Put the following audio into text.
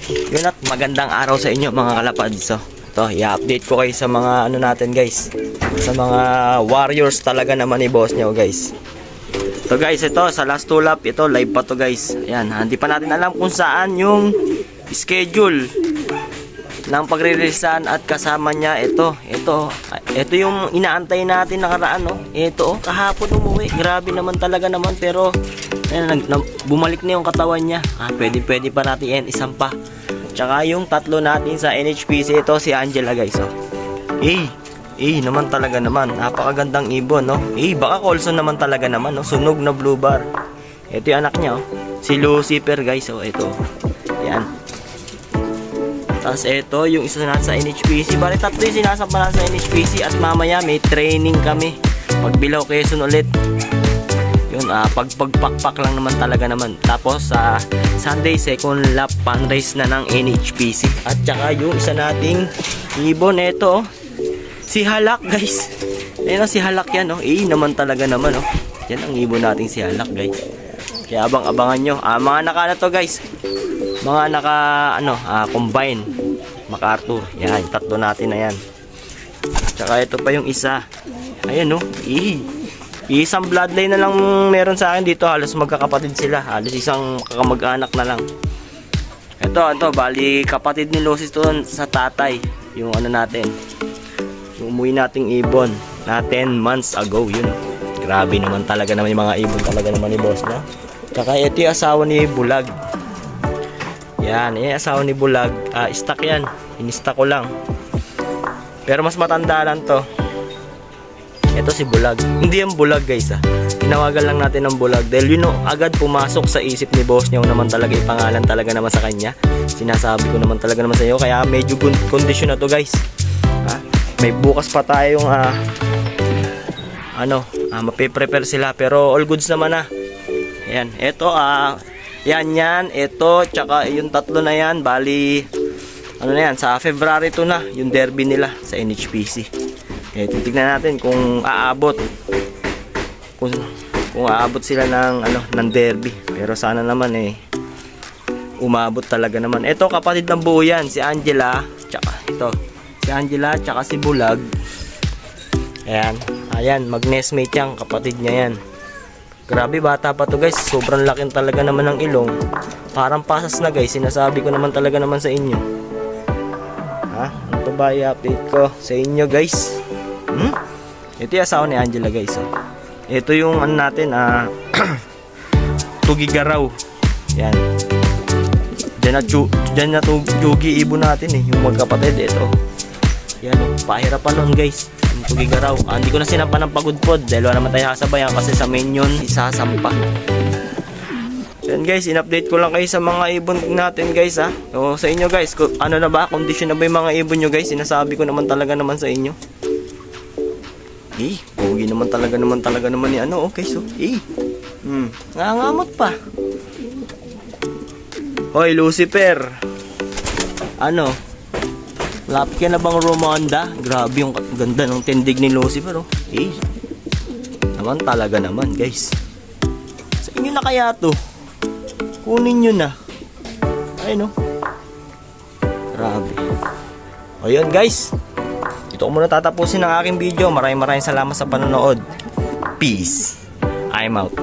Yun at magandang araw sa inyo mga kalapad. So, ito, i-update ko kayo sa mga ano natin guys. Sa mga warriors talaga naman ni boss nyo guys. Ito guys, ito sa last two lap, ito live pa to guys. Ayan, hindi pa natin alam kung saan yung schedule ng pagre-releasean at kasama niya ito yung inaantay natin nakaraan, no? Ito, kahapon umuwi. Grabe naman talaga naman, pero ayan, bumalik na yung katawan niya. Pwede pa natin isang pa. Tsaka yung tatlo natin sa NHPC, ito si Angela guys, oh. Naman talaga naman, napakagandang ibon, no? Baka Colson naman talaga naman, no? Sunog na blue bar. Ito yung anak niya, oh. Si Lucifer guys, oh, ito. Yan. Tapos ito, yung isa natin sa NHPC. Bali tatlo yung sinasampa natin sa NHPC. At mamaya may training kami. Pagbilaw Quezon ulit. Yun, pagpakpak lang naman talaga naman. Tapos sa Sunday, second lap fundraise na ng NHPC. At saka yung isa nating ibon, ito, si Halak guys. Ayun, si Halak yan, oh. Naman talaga naman, oh. Yan ang ibon nating si Halak guys. Kaya abang-abangan nyo. Mga naka na to guys. Mga naka combine MacArthur. Yan, tatlo natin na yan. Tsaka ito pa yung isa. Ayan, no. Isang bloodline na lang meron sa akin dito. Halos magkakapatid sila. Halos isang kakamag-anak na lang. Ito, bali kapatid ni Lucis to sa tatay. Yung ano natin, yung umuwi nating ibon na 10 months ago. Yun, grabe naman talaga naman yung mga ibon talaga naman ni boss na. Tsaka ito yung asawa ni Bulag. Yan, yung asawa ni Bulag. Stock yan, in-stock ko lang. Pero mas matanda lang to. Ito si Bulag. Hindi yung Bulag guys, tinawagan lang natin ng Bulag dahil yun, agad pumasok sa isip ni boss niya naman talaga yung pangalan talaga naman sa kanya. Sinasabi ko naman talaga naman sa iyo. Kaya medyo good condition na to guys. May bukas pa tayong mapiprepare sila, pero all goods naman na. Ayan, ito yan, ito, tsaka yung tatlo na yan, bali ano na yan, sa February 2 na yung derby nila sa NHPC. Titignan natin kung aabot sila ng derby, pero sana naman umabot talaga naman. Ito kapatid ng buo yan, si Angela, tsaka si Bulag. Ayan, mag-nestmate yan, kapatid niya yan. Grabe, bata pa to guys. Sobrang laking talaga naman ng ilong. Parang pasas na guys. Sinasabi ko naman talaga naman sa inyo. Ito ba i-update ko sa inyo guys? Ito yung asawa ni Angela guys, oh. Ito yung ano natin, Tugigaraw. Yan. Diyan na Tugi ibon natin, yung magkapatid. Ito. Yan, pahirapan nun guys. Tugigaraw. Hindi ko na sinampa ng pagudpod dahil wala naman tayo kasabayan kasi sa main yun isasampa. Yan guys, in-update ko lang kayo sa mga ibon natin guys, So sa inyo guys, ano na ba, condition na ba yung mga ibon nyo guys? Sinasabi ko naman talaga naman sa inyo. Pogi naman talaga naman ni okay, so nangangamot pa. Hoy Lucifer, lapit ka na bang Romonda? Grabe yung ganda ng tindig ni Lucifer, oh. Naman talaga naman guys. Sa inyo na kaya to? Kunin nyo na. Ayun, oh. Grabe. O yun guys, dito ko muna tatapusin ang aking video. Maraming salamat sa panonood. Peace. I'm out.